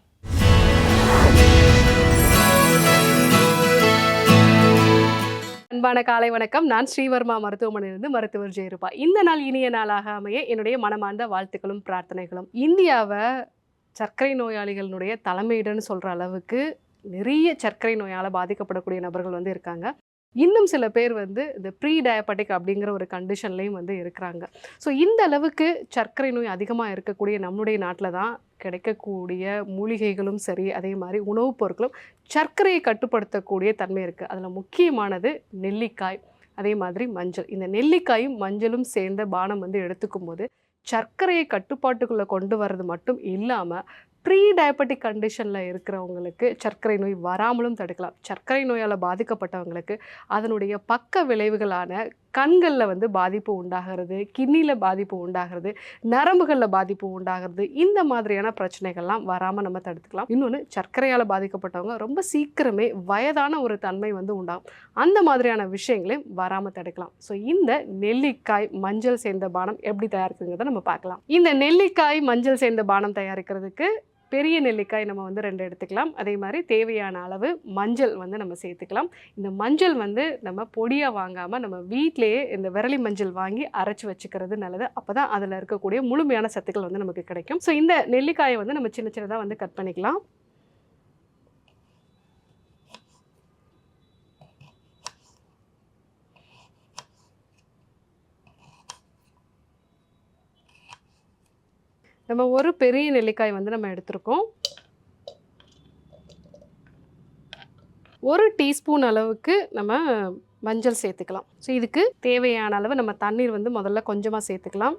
அன்பான காலை வணக்கம். நான் ஸ்ரீவர்மா மருத்துவமனையிலிருந்து மருத்துவர் ஜெயரூபா. இந்த நாள் இனிய நாளாக அமைய என்னுடைய மனமார்ந்த வாழ்த்துக்களும் பிரார்த்தனைகளும். இந்தியாவை சர்க்கரை நோயாளிகளுடைய தலைமையிடன்னு சொல்கிற அளவுக்கு நிறைய சர்க்கரை நோயால் பாதிக்கப்படக்கூடிய நபர்கள் இருக்காங்க. இன்னும் சில பேர் இந்த ப்ரீ டயபெட்டிக் அப்படிங்கிற ஒரு கண்டிஷன்லேயும் இருக்கிறாங்க. ஸோ இந்த அளவுக்கு சர்க்கரை நோய் அதிகமாக இருக்கக்கூடிய நம்முடைய நாட்டில் தான் கிடைக்கக்கூடிய மூலிகைகளும் சரி, அதே மாதிரி உணவுப் பொருட்களும் சர்க்கரையை கட்டுப்படுத்தக்கூடிய தன்மை இருக்குது. அதில் முக்கியமானது நெல்லிக்காய், அதே மாதிரி மஞ்சள். இந்த நெல்லிக்காயும் மஞ்சளும் சேர்ந்த பானம் எடுத்துக்கும் போது சர்க்கரையை கட்டுப்பாட்டுக்குள்ளே கொண்டு வர்றது மட்டும் இல்லாமல் ப்ரீ டயபெட்டிக் கண்டிஷனில் இருக்கிறவங்களுக்கு சர்க்கரை நோய் வராமலும் தடுக்கலாம். சர்க்கரை நோயால் பாதிக்கப்பட்டவங்களுக்கு அதனுடைய பக்க விளைவுகளான கண்களில் பாதிப்பு உண்டாகிறது, கிட்னியில் பாதிப்பு உண்டாகிறது, நரம்புகளில் பாதிப்பு உண்டாகிறது, இந்த மாதிரியான பிரச்சனைகள்லாம் வராமல் நம்ம தடுத்துக்கலாம். இன்னொன்று, சர்க்கரையால் பாதிக்கப்பட்டவங்க ரொம்ப சீக்கிரமே வயதான ஒரு தன்மை உண்டாகும். அந்த மாதிரியான விஷயங்களையும் வராமல் தடுக்கலாம். ஸோ இந்த நெல்லிக்காய் மஞ்சள் சேர்ந்த பானம் எப்படி தயாரிக்கிறதுங்கிறத நம்ம பார்க்கலாம். இந்த நெல்லிக்காய் மஞ்சள் சேர்ந்த பானம் தயாரிக்கிறதுக்கு பெரிய நெல்லிக்காய் நம்ம 2 எடுத்துக்கலாம். அதே மாதிரி தேவையான அளவு மஞ்சள் நம்ம சேர்த்துக்கலாம். இந்த மஞ்சள் நம்ம பொடியாக வாங்காமல் நம்ம வீட்டிலேயே இந்த விரலி மஞ்சள் வாங்கி அரைச்சி வச்சுக்கிறது நல்லது. அப்போ தான் அதில் இருக்கக்கூடிய முழுமையான சத்துக்கள் நமக்கு கிடைக்கும். ஸோ இந்த நெல்லிக்காயை நம்ம சின்னதாக கட் பண்ணிக்கலாம். நம்ம ஒரு பெரிய நெல்லிக்காய் நம்ம எடுத்திருக்கோம். 1 டீஸ்பூன் அளவுக்கு நம்ம மஞ்சள் சேர்த்துக்கலாம். ஸோ இதுக்கு தேவையான அளவு நம்ம தண்ணீர் முதல்ல கொஞ்சமாக சேர்த்துக்கலாம்.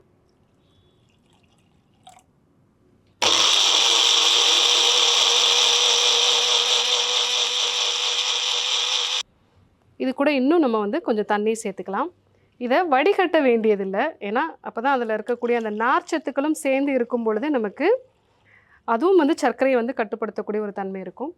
இது கூட இன்னும் நம்ம கொஞ்சம் தண்ணீர் சேர்த்துக்கலாம். இதை வடிகட்ட வேண்டியதில்லை, ஏன்னா அப்போ தான் அதில் இருக்கக்கூடிய அந்த நார்ச்சத்துக்களும் சேர்ந்து இருக்கும் பொழுது நமக்கு அதுவும் வந்து சர்க்கரையை வந்து கட்டுப்படுத்தக்கூடிய ஒரு தன்மை இருக்கும்.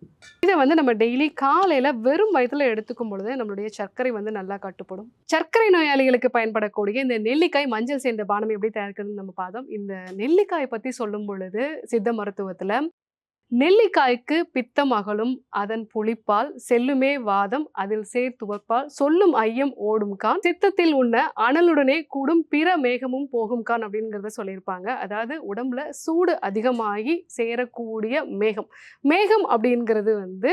இதை வந்து நம்ம டெய்லி காலையில் வெறும் வயிற்றில் எடுத்துக்கும் பொழுது நம்மளுடைய சர்க்கரை வந்து நல்லா கட்டுப்படும். சர்க்கரை நோயாளிகளுக்கு பயன்படக்கூடிய இந்த நெல்லிக்காய் மஞ்சள் சேர்ந்த பானம் எப்படி தயாரிக்கிறதுன்னு நம்ம பார்த்தோம். இந்த நெல்லிக்காயை பற்றி சொல்லும் பொழுது சித்த மருத்துவத்தில் நெல்லிக்காய்க்கு பித்தம் அகலும் அதன் புளிப்பால் செல்லுமே வாதம் அதில் சேர்த்துவப்பால் சொல்லும் ஐயம் ஓடும் கான் சித்தத்தில் உள்ள அனலுடனே கூடும் பிற மேகமும் போகும் கான் அப்படிங்கிறத சொல்லியிருப்பாங்க. அதாவது உடம்புல சூடு அதிகமாகி சேரக்கூடிய மேகம் அப்படிங்கிறது வந்து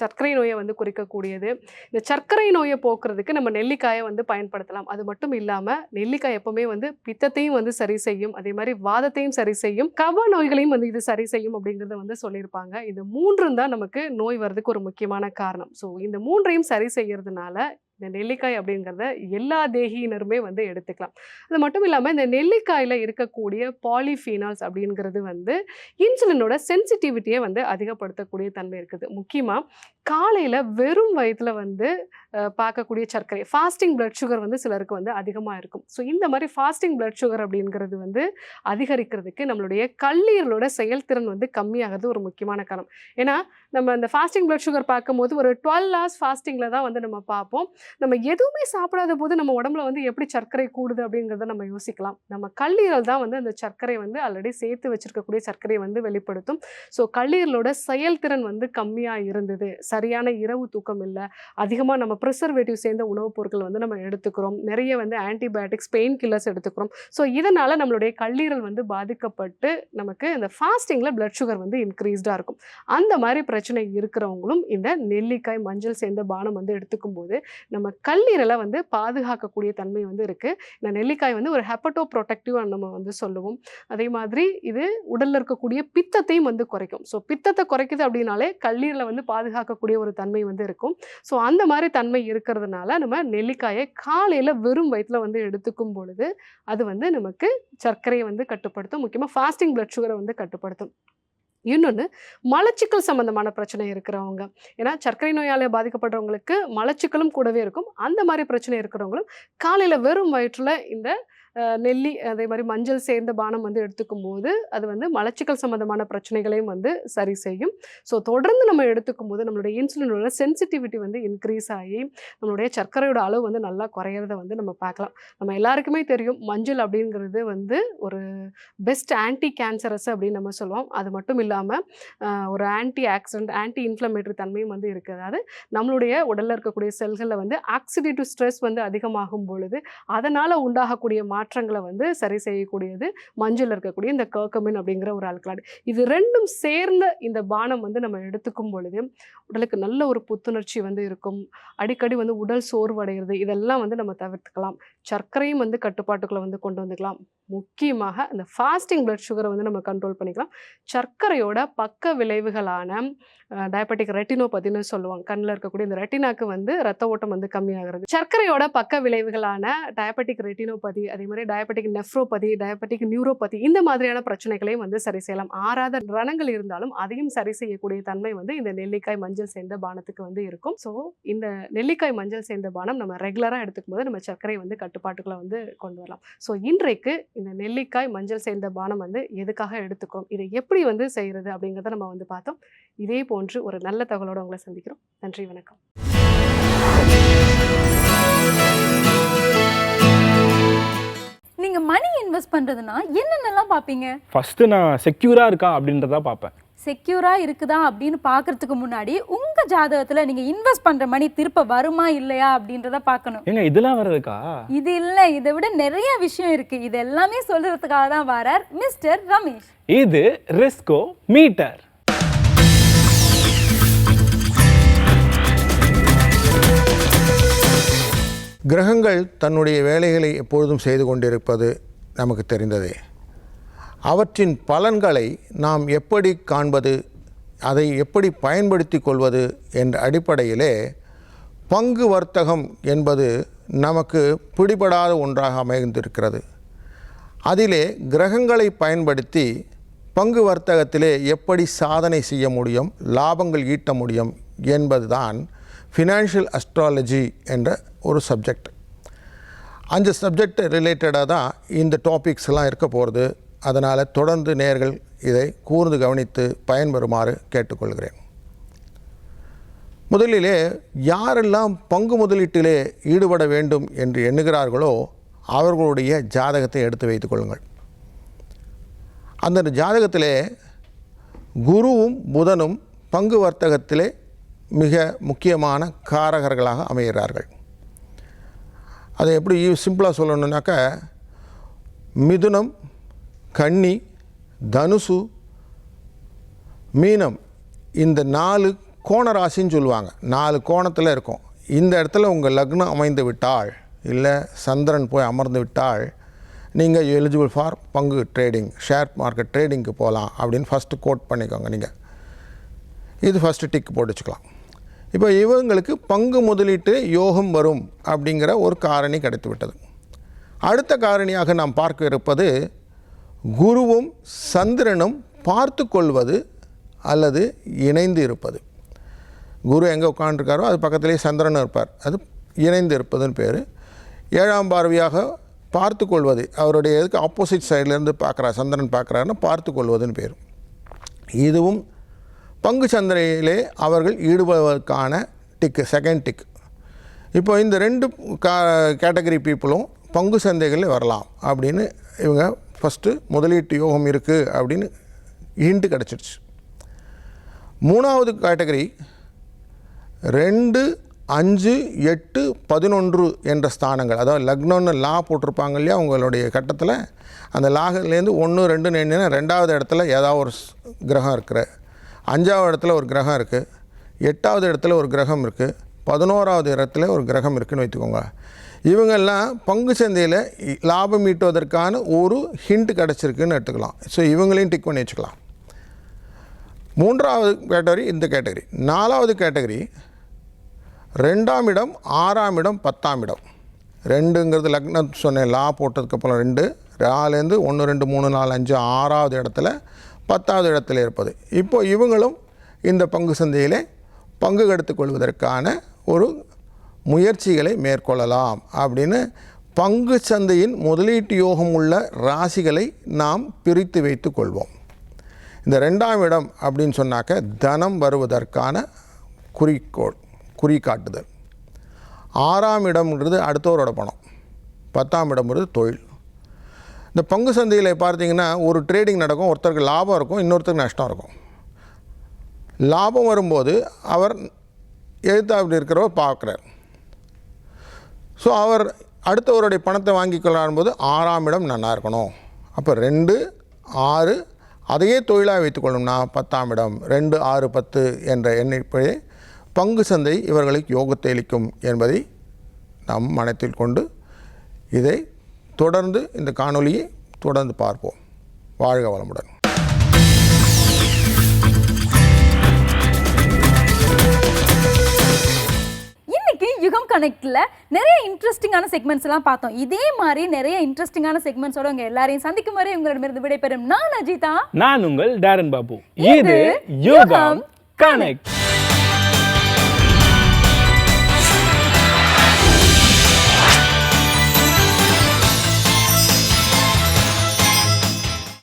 சர்க்கரை நோயை வந்து குறிக்கக்கூடியது. இந்த சர்க்கரை நோயை போக்குறதுக்கு நம்ம நெல்லிக்காயை வந்து பயன்படுத்தலாம். அது மட்டும் இல்லாமல் நெல்லிக்காய் எப்பவுமே வந்து பித்தத்தையும் வந்து சரி செய்யும், அதே மாதிரி வாதத்தையும் சரி செய்யும், கப நோய்களையும் வந்து இது சரி செய்யும் அப்படிங்கிறத வந்து சொல்லியிருப்பாங்க. இது 3 தான் நமக்கு நோய் வர்றதுக்கு ஒரு முக்கியமான காரணம். ஸோ இந்த 3ஐயும் சரி செய்யறதுனால இந்த நெல்லிக்காய் அப்படிங்கிறத எல்லா தேகியினருமே வந்து எடுத்துக்கலாம். அது மட்டும் இல்லாமல் இந்த நெல்லிக்காயில் இருக்கக்கூடிய பாலிஃபீனால்ஸ் அப்படிங்கிறது வந்து இன்சுலினோட சென்சிட்டிவிட்டியை வந்து அதிகப்படுத்தக்கூடிய தன்மை இருக்குது. முக்கியமாக காலையில் வெறும் வயிற்றில் வந்து பார்க்கக்கூடிய சர்க்கரை ஃபாஸ்டிங் பிளட் சுகர் வந்து சிலருக்கு வந்து அதிகமாக இருக்கும். ஸோ இந்த மாதிரி ஃபாஸ்டிங் பிளட் சுகர் அப்படிங்கிறது வந்து அதிகரிக்கிறதுக்கு நம்மளுடைய கல்லீரலோட செயல்திறன் வந்து கம்மியாகிறது ஒரு முக்கியமான காரணம். ஏன்னா நம்ம இந்த ஃபாஸ்டிங் பிளட் சுகர் பார்க்கும்போது ஒரு 12 hours ஃபாஸ்டிங்கில் தான் வந்து நம்ம பார்ப்போம். நம்ம எதுவுமே சாப்பிடாத போது நம்ம உடம்புல வந்து எப்படி சர்க்கரை கூடுது அப்படிங்கிறத நம்ம யோசிக்கலாம். நம்ம கல்லீரல் தான் வந்து அந்த சர்க்கரை வந்து ஆல்ரெடி சேர்த்து வச்சிருக்கக்கூடிய சர்க்கரையை வந்து வெளிப்படுத்தும். ஸோ கல்லீரலோட செயல்திறன் வந்து கம்மியாக இருந்தது, சரியான இரவு தூக்கம் இல்லை, அதிகமாக நம்ம ப்ரிசர்வேட்டிவ் சேர்ந்த உணவுப் பொருட்கள் வந்து நம்ம எடுத்துக்கிறோம், நிறைய வந்து ஆன்டிபயோட்டிக்ஸ் பெயின் கில்லர்ஸ் எடுத்துக்கிறோம். ஸோ இதனால் நம்மளுடைய கல்லீரல் வந்து பாதிக்கப்பட்டு நமக்கு இந்த ஃபாஸ்டிங்கில் பிளட் சுகர் வந்து இன்க்ரீஸ்டாக இருக்கும். அந்த மாதிரி பிரச்சனை இருக்கிறவங்களும் இந்த நெல்லிக்காய் மஞ்சள் சேர்ந்த பானம் வந்து எடுத்துக்கும் போது நம்ம கல்லீரலை வந்து பாதுகாக்கக்கூடிய தன்மை வந்து இருக்குது. இந்த நெல்லிக்காய் வந்து ஒரு ஹெப்படோ ப்ரொடெக்டிவ் நம்ம வந்து சொல்லுவோம். அதே மாதிரி இது உடலில் இருக்கக்கூடிய பித்தத்தையும் வந்து குறைக்கும். ஸோ பித்தத்தை குறைக்குது அப்படின்னாலே கல்லீரலை வந்து பாதுகாக்கக்கூடிய ஒரு தன்மை வந்து இருக்கும். ஸோ அந்த மாதிரி தன்மை இருக்கிறதுனால நம்ம நெல்லிக்காயை காலையில் வெறும் வயிற்றில் வந்து எடுத்துக்கும் பொழுது அது வந்து நமக்கு சர்க்கரையை வந்து கட்டுப்படுத்தும், முக்கியமாக ஃபாஸ்டிங் பிளட் சுகரை வந்து கட்டுப்படுத்தும். இன்னொன்று மலச்சிக்கல் சம்மந்தமான பிரச்சனை இருக்கிறவங்க, ஏன்னா சர்க்கரை நோயால் பாதிக்கப்படுறவங்களுக்கு மலச்சிக்கலும் கூடவே இருக்கும். அந்த மாதிரி பிரச்சனை இருக்கிறவங்களும் காலையில் வெறும் வயிற்றில் இந்த நெல்லி அதே மாதிரி மஞ்சள் சேர்ந்த பானம் வந்து எடுத்துக்கும் போது அது வந்து மலச்சிக்கல் சம்மந்தமான பிரச்சனைகளையும் வந்து சரி செய்யும். ஸோ தொடர்ந்து நம்ம எடுத்துக்கும் போது நம்மளுடைய இன்சுலினோட சென்சிட்டிவிட்டி வந்து இன்க்ரீஸ் ஆகி நம்மளுடைய சர்க்கரையோட அளவு வந்து நல்லா குறையிறத வந்து நம்ம பார்க்கலாம். நம்ம எல்லாருக்குமே தெரியும் மஞ்சள் அப்படிங்கிறது வந்து ஒரு பெஸ்ட் ஆன்டி கேன்சரஸ் அப்படின்னு நம்ம சொல்லுவோம். அது மட்டும் இல்லாமல் ஒரு ஆன்டி ஆக்சிடென்ட் ஆன்டி இன்ஃப்ளமேட்டரி தன்மையும் வந்து இருக்குது. அதாவது நம்மளுடைய உடலில் இருக்கக்கூடிய செல்களில் வந்து ஆக்சிடேட்டிவ் ஸ்ட்ரெஸ் வந்து அதிகமாகும் பொழுது அதனால் உண்டாகக்கூடிய மாற்றங்களை வந்து சரி செய்யக்கூடியது மஞ்சள் இருக்கக்கூடிய இந்த கர்கமின் அப்படிங்கிற ஒரு ஆல்கலாய்டு. இது ரெண்டும் சேர்ந்த இந்த பானம் வந்து நம்ம எடுத்துக்கும் பொழுது உடலுக்கு நல்ல ஒரு புத்துணர்ச்சி வந்து இருக்கும். அடிக்கடி வந்து உடல் சோர்வடைகிறது இதெல்லாம் வந்து நம்ம தவிர்த்துக்கலாம். சர்க்கரையும் வந்து கட்டுப்பாட்டுக்குள்ளே வந்து கொண்டு வந்துக்கலாம். முக்கியமாக இந்த ஃபாஸ்டிங் பிளட் சுகரை வந்து நம்ம கண்ட்ரோல் பண்ணிக்கலாம். சர்க்கரையோட பக்க விளைவுகளான டயபெட்டிக் ரெட்டினோபதின்னு சொல்லுவாங்க. கண்ணில் இருக்கக்கூடிய இந்த ரெட்டினாக்கு வந்து ரத்த ஓட்டம் வந்து கம்மியாகிறது. சர்க்கரையோட பக்க விளைவுகளான டயபெட்டிக் ரெட்டினோபதி, அதே மாதிரி டயபெட்டிக் நெஃப்ரோபதி, டயபெட்டிக் நியூரோபதி இந்த மாதிரியான பிரச்சனைகளையும் வந்து சரி செய்யலாம். ஆறாத ரணங்கள் இருந்தாலும் அதையும் சரி செய்யக்கூடிய தன்மை வந்து இந்த நெல்லிக்காய் மஞ்சள் சேர்ந்த பானத்துக்கு வந்து இருக்கும். ஸோ இந்த நெல்லிக்காய் மஞ்சள் சேர்ந்த பானம் நம்ம ரெகுலராக எடுத்துக்கும் போது நம்ம சர்க்கரை வந்து கட்டுப்பாட்டுக்குள்ள வந்து கொண்டு வரலாம். ஸோ இன்றைக்கு இந்த நெல்லிக்காய் மஞ்சள் சேர்ந்த பானம் வந்து எதுக்காக எடுத்துக்கிறோம், இதை எப்படி வந்து செய்கிறது அப்படிங்கிறத நம்ம வந்து பார்த்தோம். இதே போன்று ஒரு நல்ல தகவலோடு உங்களை சந்திக்கிறோம். நன்றி, வணக்கம். நீங்க மணி இன்வெஸ்ட் பண்றதுன்னா என்னென்னலாம் பார்ப்பீங்க? ஃபர்ஸ்ட் நான் செக்யூரா இருக்கா அப்படின்றத பார்ப்பேன். செக்யூரா இருக்குதா அப்படின்னு பார்க்கறதுக்கு முன்னாடி உங்க ஜாதகத்துல நீங்க இன்வெஸ்ட் பண்ற மணி திருப்ப வருமா இல்லையா அப்படின்றத பார்க்கணும். ஏங்க இதெல்லாம் வர இருக்கா? இது இல்ல, இதை விட நிறைய விஷயம் இருக்கு. இது எல்லாமே சொல்றதுக்காக தான் வரார் மிஸ்டர் ரமேஷ். இது ரிஸ்கோ மீட்டர். கிரகங்கள் தன்னுடைய வேலைகளை எப்பொழுதும் செய்து கொண்டிருப்பது நமக்கு தெரிந்ததே. அவற்றின் பலன்களை நாம் எப்படி காண்பது, அதை எப்படி பயன்படுத்தி கொள்வது என்ற அடிப்படையிலே பங்கு வர்த்தகம் என்பது நமக்கு பிடிபடாத ஒன்றாக அமைந்திருக்கிறது. அதிலே கிரகங்களை பயன்படுத்தி பங்கு வர்த்தகத்திலே எப்படி சாதனை செய்ய முடியும், லாபங்கள் ஈட்ட முடியும் என்பதுதான் ஃபினான்ஷியல் அஸ்ட்ராலஜி என்ற ஒரு சப்ஜெக்ட். அந்த சப்ஜெக்ட் ரிலேட்டடாக தான் இந்த டாபிக்ஸ்லாம் இருக்க போகிறது. அதனால் தொடர்ந்து நேயர்கள் இதை கூர்ந்து கவனித்து பயன்பெறுமாறு கேட்டுக்கொள்கிறேன். முதலிலே யாரெல்லாம் பங்கு முதலீட்டிலே ஈடுபட வேண்டும் என்று எண்ணுகிறார்களோ அவர்களுடைய ஜாதகத்தை எடுத்து வைத்துக் கொள்ளுங்கள். அந்த ஜாதகத்திலே குருவும் புதனும் பங்கு வர்த்தகத்திலே மிக முக்கியமான காரகர்களாக அமைகிறார்கள். அதை எப்படி சிம்பிளாக சொல்லணுன்னாக்கா, மிதுனம், கன்னி, தனுசு, மீனம், இந்த 4 கோணராசின்னு சொல்லுவாங்க. 4 கோணத்தில் இருக்கும். இந்த இடத்துல உங்கள் லக்னம் அமைந்து விட்டால், இல்லை சந்திரன் போய் அமர்ந்து விட்டால், நீங்கள் எலிஜிபிள் ஃபார் பங்கு ட்ரேடிங், ஷேர் மார்க்கெட் ட்ரேடிங்க்கு போகலாம் அப்படின்னு ஃபஸ்ட்டு கோட் பண்ணிக்கோங்க. நீங்கள் இது ஃபஸ்ட்டு டிக் போட்டு வச்சுக்கலாம். இப்போ இவங்களுக்கு பங்கு முதலீட்டு யோகம் வரும் அப்படிங்கிற ஒரு காரணி கிடைத்து விட்டது. அடுத்த காரணியாக நாம் பார்க்க இருப்பது குருவும் சந்திரனும் பார்த்து கொள்வது அல்லது இணைந்து இருப்பது. குரு எங்கே உட்காந்துருக்காரோ அது பக்கத்துலேயே சந்திரனும் இருப்பார். அது இணைந்து இருப்பதுன்னு பேர். 7ஆம் பார்வையாக பார்த்து கொள்வது, அவருடைய எதுக்கு ஆப்போசிட் சைட்லேருந்து பார்க்குறார், சந்திரன் பார்க்குறாருன்னா பார்த்து கொள்வதுன்னு பேர். இதுவும் பங்கு சந்தையிலே அவர்கள் ஈடுபடுவதற்கான டிக்கு, செகண்ட் டிக். இப்போ இந்த 2 கேட்டகரி பீப்புளும் பங்கு சந்தைகளில் வரலாம் அப்படின்னு இவங்க ஃபஸ்ட்டு முதலீட்டு யோகம் இருக்குது அப்படின்னு ஹிண்ட் கிடச்சிடுச்சு. 3வது கேட்டகரி 2, 5, 8, 11 என்ற ஸ்தானங்கள், அதாவது லக்னம்னு லா போட்டிருப்பாங்க இல்லையா உங்களுடைய கட்டத்தில், அந்த லாகலேருந்து 1, 2 எண்ணினா 2வது இடத்துல ஏதாவது ஒரு கிரகம் இருக்கிற, 5வது இடத்துல ஒரு கிரகம் இருக்குது, 8வது இடத்துல ஒரு கிரகம் இருக்குது, 11வது இடத்துல ஒரு கிரகம் இருக்குதுன்னு வைத்துக்கோங்க. இவங்கெல்லாம் பங்கு சந்தையில் லாபம் ஈட்டுவதற்கான ஒரு ஹிண்ட் கிடச்சிருக்குன்னு எடுத்துக்கலாம். ஸோ இவங்களையும் டிக் பண்ணி வச்சுக்கலாம். 3வது கேட்டகரி இந்த கேட்டகரி. 4வது கேட்டகரி 2ஆம் இடம், 6ஆம் இடம், 10ஆம் இடம். 2ங்கிறது லக்னம் சொன்னேன், லா போட்டதுக்கப்புறம் 2, 4லேருந்து 1, 2, 3, 4, 5, 6வது இடத்துல 10வது இடத்துல இருப்பது. இப்போ இவங்களும் இந்த பங்கு சந்தையிலே பங்கு எடுத்துக்கொள்வதற்கான ஒரு முயற்சிகளை மேற்கொள்ளலாம் அப்படின்னு பங்கு சந்தையின் முதலீட்டு யோகம் உள்ள ராசிகளை நாம் பிரித்து வைத்து கொள்வோம். இந்த 2ஆம் இடம் அப்படின்னு சொன்னாக்க தனம் வருவதற்கான குறிகாட்டுதல். 6ஆம் இடம்ன்றது அடுத்தவரோட பணம். 10ஆம் இடம்ன்றது தொழில். இந்த பங்கு சந்தையில் பார்த்தீங்கன்னா ஒரு ட்ரேடிங் நடக்கும், ஒருத்தருக்கு லாபம் இருக்கும், இன்னொருத்தருக்கு நஷ்டம் இருக்கும். லாபம் வரும்போது அவர் எழுத்தாப்படி இருக்கிறவர் பார்க்குறார். ஸோ அவர் அடுத்தவருடைய பணத்தை வாங்கிக்கொள்ளாடும் போது 6ஆம் இடம் நல்லா இருக்கணும். அப்போ 2, 6 அதையே தொழிலாக வைத்துக்கொள்ளணும்னா 10ஆம் இடம் 2, 6, 10 என்ற எண்ணிக்கையை பங்கு சந்தை இவர்களுக்கு யோகத்தை அளிக்கும் என்பதை நாம் மனத்தில் கொண்டு இதை தொடர்ந்து இந்த காணொளியை தொடர்ந்து பார்ப்போம். வாழ்க வளமுடன். இன்னைக்கு யுகம் கனெக்ட்ல நிறைய இன்ட்ரெஸ்டிங்கான செக்மெண்ட்ஸ் எல்லாம் பார்த்தோம். இதே மாதிரி நிறைய இன்ட்ரெஸ்டிங்கான செக்மெண்ட்ஸோட உங்க எல்லாரையும் சந்திக்கும் வரை உங்களிடமிருந்து விடைபெறும் நான் அஜிதா. நான் உங்கள் டேரன் பாபு. இது யுகம் கனெக்ட்.